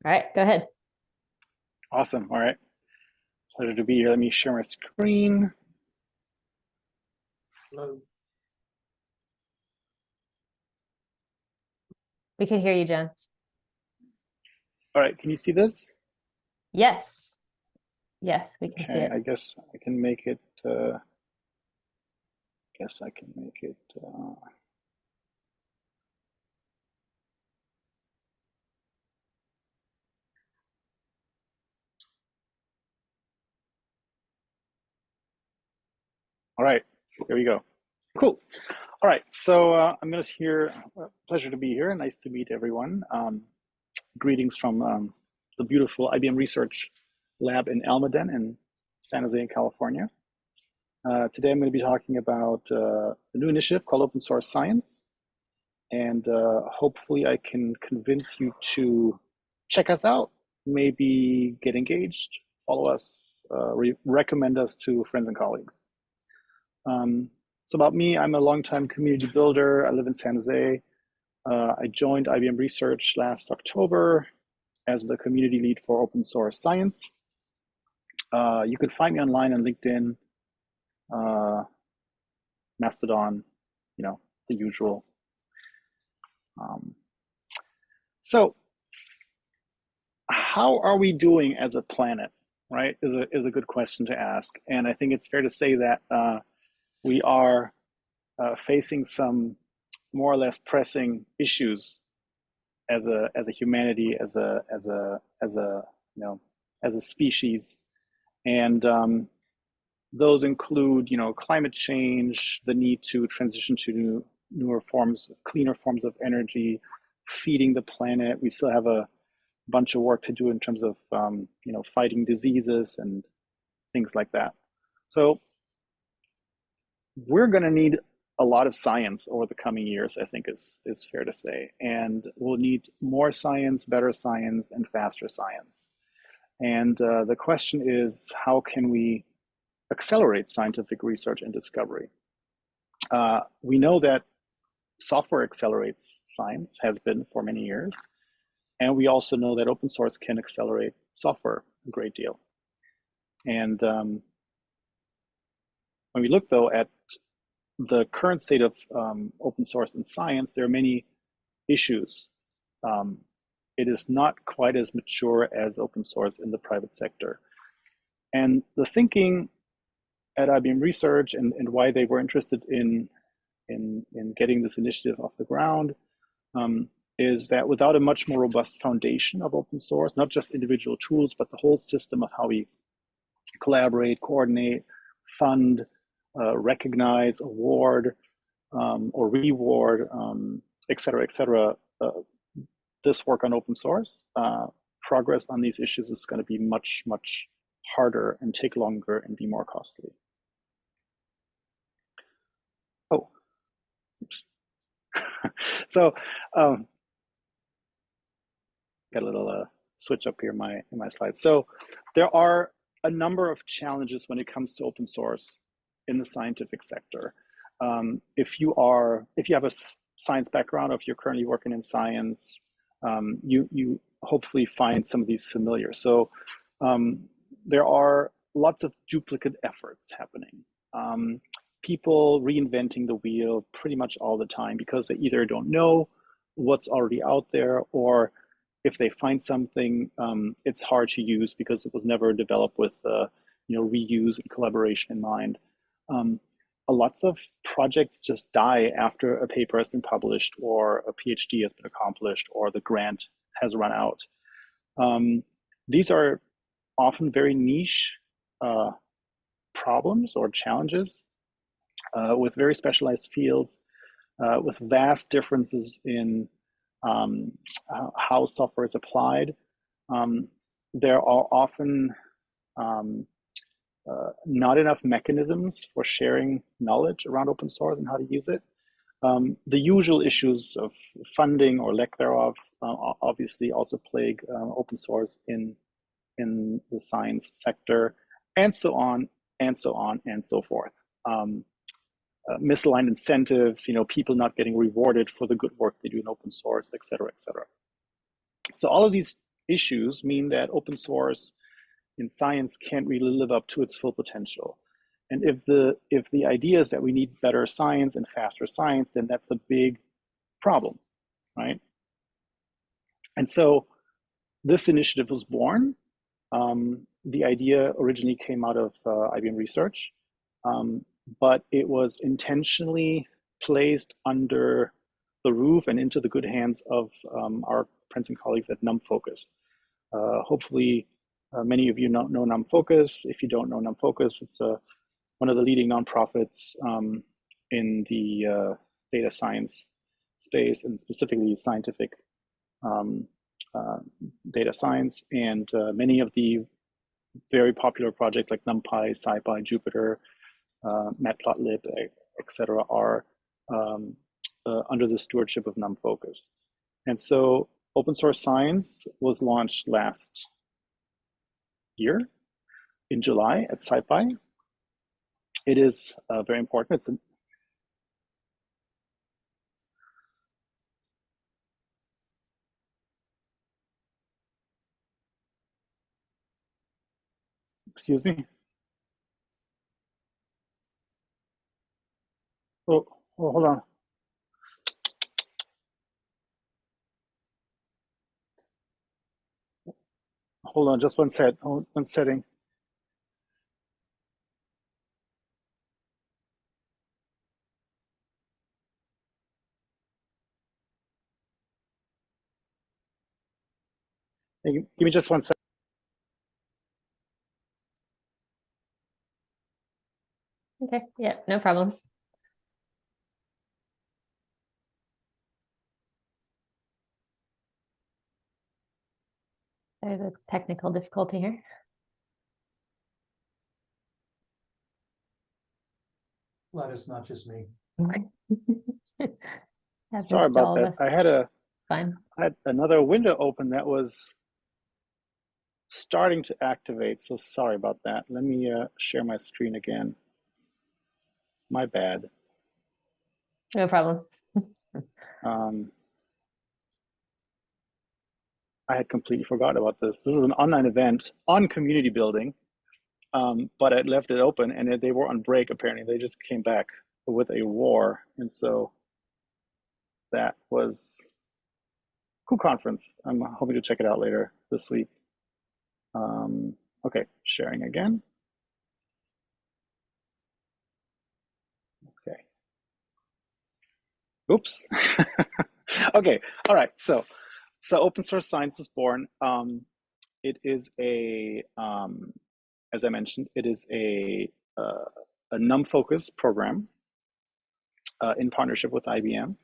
All right, go ahead. Awesome. All right. Pleasure to be here. Let me share my screen. Hello. We can hear you, Jen. All right. Can you see this? Yes. Yes, we can see Okay. it. I guess I can make it. Uh, guess I can make it. All right. Here we go. Cool. All right. So I'm going to hear. Pleasure to be here. Nice to meet everyone. Greetings from the beautiful IBM Research Lab in Almaden in San Jose, California. Today I'm going to be talking about a new initiative called Open Source Science. And hopefully I can convince you to check us out, maybe get engaged, follow us, recommend us to friends and colleagues. So about me, I'm a longtime community builder. I live in San Jose. I joined IBM Research last October as the community lead for open source science. You can find me online on LinkedIn, Mastodon, the usual. So how are we doing as a planet, right, is a good question to ask. And I think it's fair to say that we are facing some more or less pressing issues as a humanity, as a species. And those include, climate change, the need to transition to newer forms, cleaner forms of energy, feeding the planet. We still have a bunch of work to do in terms of fighting diseases and things like that. So we're going to need a lot of science over the coming years, I think is fair to say. And we'll need more science, better science, and faster science. And the question is, how can we accelerate scientific research and discovery? We know that software accelerates science, has been for many years. And we also know that open source can accelerate software a great deal. And when we look, though, at the current state of open source in science, there are many issues. It is not quite as mature as open source in the private sector. And the thinking at IBM Research and why they were interested in getting this initiative off the ground is that without a much more robust foundation of open source, not just individual tools, but the whole system of how we collaborate, coordinate, fund, recognize, award, or reward, et cetera, this work on open source, progress on these issues is going to be much, much harder and take longer and be more costly. Oh, oops. So, got a little switch up here in my slides. So there are a number of challenges when it comes to open source in the scientific sector. If you have a science background, or if you're currently working in science, you hopefully find some of these familiar. So there are lots of duplicate efforts happening. People reinventing the wheel pretty much all the time because they either don't know what's already out there, or if they find something, it's hard to use because it was never developed with reuse and collaboration in mind. Lots of projects just die after a paper has been published, or a PhD has been accomplished, or the grant has run out. These are often very niche problems or challenges with very specialized fields, with vast differences in how software is applied. There are often not enough mechanisms for sharing knowledge around open source and how to use it. The usual issues of funding or lack thereof obviously also plague open source in the science sector, and so on and so on and so forth. Misaligned incentives, people not getting rewarded for the good work they do in open source, et cetera, et cetera. So all of these issues mean that open source in science can't really live up to its full potential. And if the idea is that we need better science and faster science, then that's a big problem, right? And so this initiative was born. The idea originally came out of IBM research, but it was intentionally placed under the roof and into the good hands of our friends and colleagues at NumFocus. Hopefully, many of you know NumFocus. If you don't know NumFocus, it's one of the leading nonprofits in the data science space, and specifically scientific data science. And many of the very popular projects like NumPy, SciPy, Jupyter, Matplotlib, etc., are under the stewardship of NumFocus. And so open source science was launched last year in July at SciPy. It is very important. Excuse me. Oh, hold on. Hold on, just one setting. Hey, give me just one second. Okay, yeah, no problem. There's a technical difficulty here. Glad it's not just me. Sorry about that. I had another window open that was starting to activate, so sorry about that. Let me share my screen again. My bad. No problem. I had completely forgot about this. This is an online event on community building, but I left it open and they were on break apparently. They just came back with a war, and so that was a cool conference. I'm hoping to check it out later this week. Okay, sharing again. Okay. Oops. Okay, all right. So open source science is born. It is as I mentioned, it is a NumFocus program in partnership with IBM.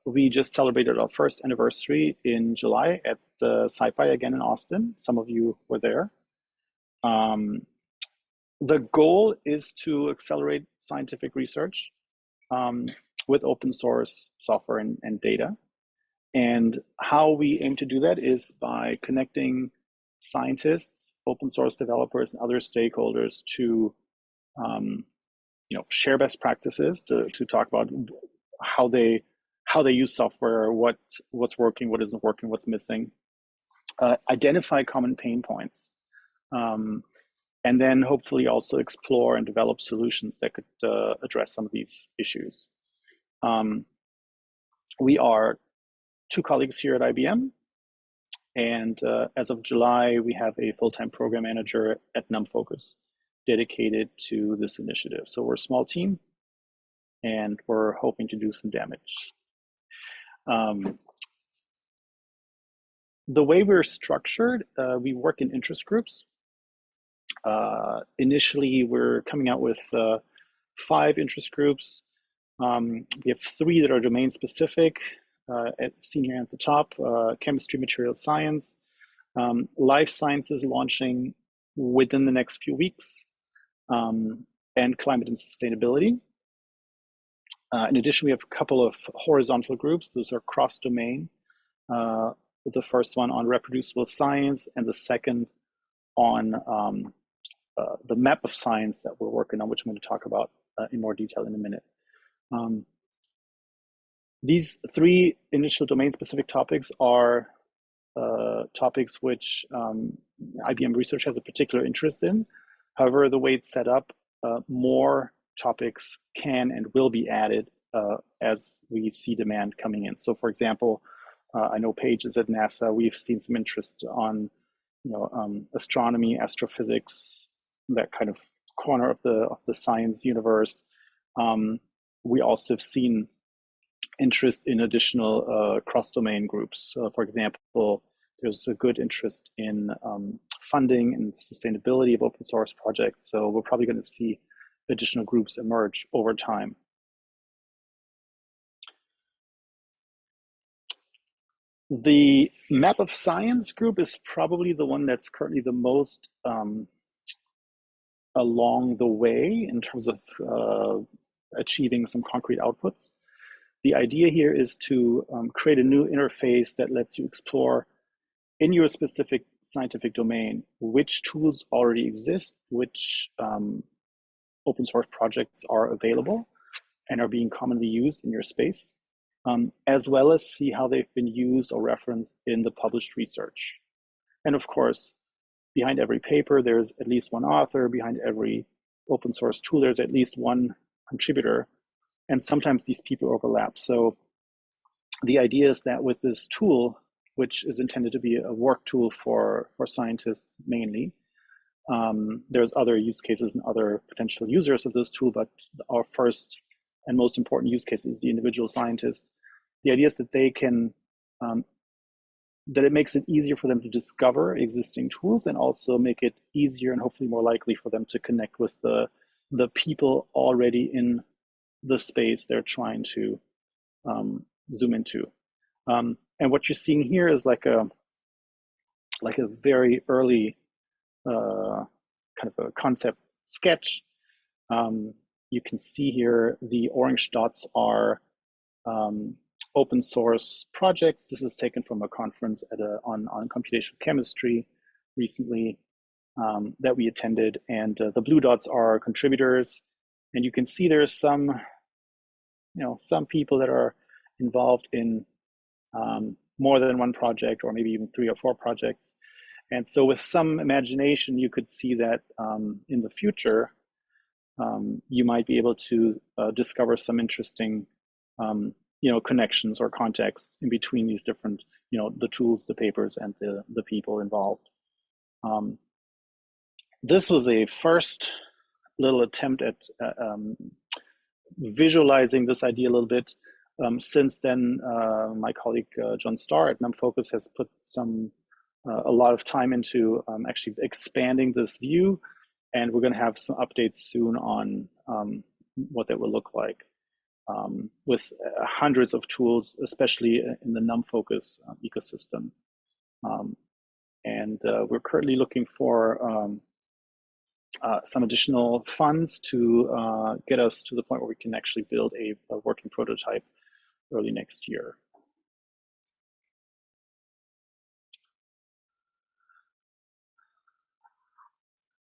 We just celebrated our first anniversary in July at the SciPy again in Austin. Some of you were there. The goal is to accelerate scientific research with open source software and data. And how we aim to do that is by connecting scientists, open source developers, and other stakeholders to share best practices, to talk about how they use software, what's working, what isn't working, what's missing, identify common pain points, and then hopefully also explore and develop solutions that could address some of these issues. We are 2 colleagues here at IBM, and as of July, we have a full-time program manager at NumFocus dedicated to this initiative. So we're a small team, and we're hoping to do some damage. The way we're structured, we work in interest groups. Initially, we're coming out with 5 interest groups. We have 3 that are domain specific, seen here at the top: chemistry, material science, life sciences launching within the next few weeks, and climate and sustainability. In addition, we have a couple of horizontal groups. Those are cross-domain. The first one on reproducible science, and the second on the map of science that we're working on, which I'm going to talk about in more detail in a minute. These 3 initial domain-specific topics are topics which IBM Research has a particular interest in. However, the way it's set up, more topics can and will be added as we see demand coming in. So, for example, I know Paige is at NASA. We've seen some interest on, astronomy, astrophysics, that kind of corner of the science universe. We also have seen interest in additional cross-domain groups. For example, there's a good interest in funding and sustainability of open source projects. So we're probably going to see additional groups emerge over time. The Map of Science group is probably the one that's currently the most along the way in terms of achieving some concrete outputs. The idea here is to create a new interface that lets you explore in your specific scientific domain which tools already exist, which open source projects are available and are being commonly used in your space, as well as see how they've been used or referenced in the published research. And of course, behind every paper, there's at least one author. Behind every open source tool, there's at least one contributor. And sometimes these people overlap. So the idea is that with this tool, which is intended to be a work tool for scientists mainly, there's other use cases and other potential users of this tool, but our first and most important use case is the individual scientist. The idea is that they can, that it makes it easier for them to discover existing tools and also make it easier and hopefully more likely for them to connect with the people already in the space they're trying to zoom into. And what you're seeing here is like a very early kind of a concept sketch. You can see here the orange dots are open source projects. This is taken from a conference at on computational chemistry recently that we attended, and the blue dots are contributors. And you can see there's some, some people that are involved in more than one project, or maybe even 3 or 4 projects. And so with some imagination, you could see that in the future, you might be able to discover some interesting, connections or contexts in between these different, the tools, the papers, and the people involved. This was a first little attempt at visualizing this idea a little bit. Since then, my colleague John Starr at NumFocus has put a lot of time into actually expanding this view, and we're going to have some updates soon on what that will look like with hundreds of tools, especially in the NumFocus ecosystem. And we're currently looking for some additional funds to get us to the point where we can actually build a working prototype early next year.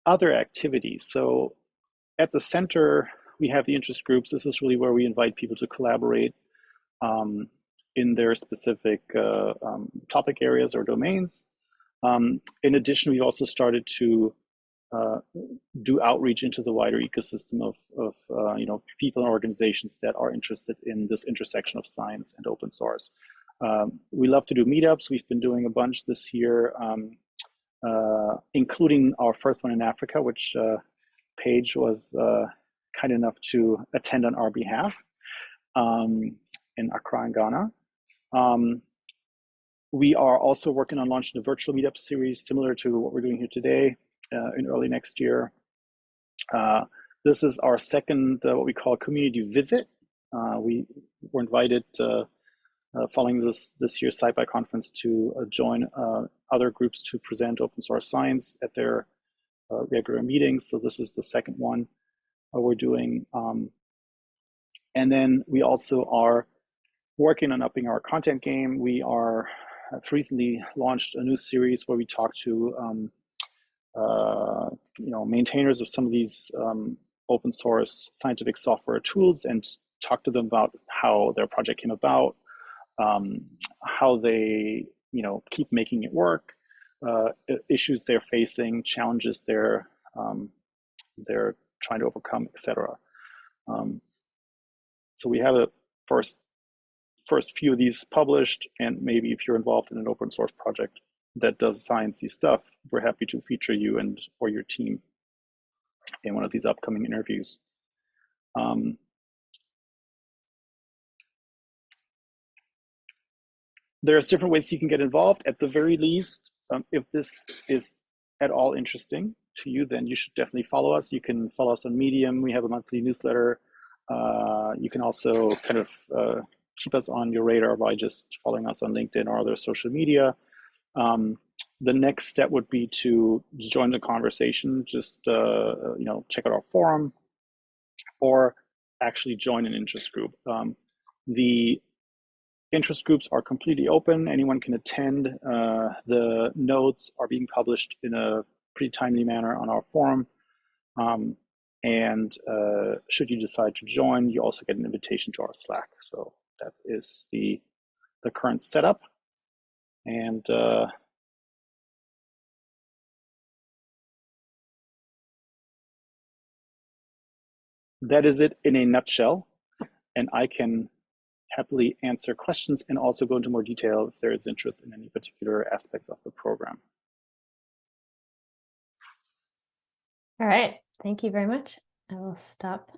Other activities. So at the center, we have the interest groups. This is really where we invite people to collaborate in their specific topic areas or domains. In addition, we also started to do outreach into the wider ecosystem of people and organizations that are interested in this intersection of science and open source. We love to do meetups. We've been doing a bunch this year, including our first one in Africa, which Paige was kind enough to attend on our behalf in Accra, in Ghana. We are also working on launching a virtual meetup series similar to what we're doing here today in early next year. This is our second, what we call community visit. We were invited following this year's SciPy conference to join other groups to present open source science at their regular meetings. So this is the second one we're doing. And then we also are working on upping our content game. We have recently launched a new series where we talk to maintainers of some of these open source scientific software tools and talk to them about how their project came about, how they keep making it work, issues they're facing, challenges they're trying to overcome, etc. So we have a first few of these published, and maybe if you're involved in an open source project that does sciencey stuff, we're happy to feature you and or your team in one of these upcoming interviews. There's different ways you can get involved. At the very least, if this is at all interesting to you, then you should definitely follow us. You can follow us on Medium. We have a monthly newsletter. You can also kind of keep us on your radar by just following us on LinkedIn or other social media. The next step would be to join the conversation. Just check out our forum, or actually join an interest group. The interest groups are completely open. Anyone can attend. The notes are being published in a pretty timely manner on our forum. And should you decide to join, you also get an invitation to our Slack. So that is the current setup. And that is it in a nutshell. And I can happily answer questions and also go into more detail if there is interest in any particular aspects of the program. All right. Thank you very much. I will stop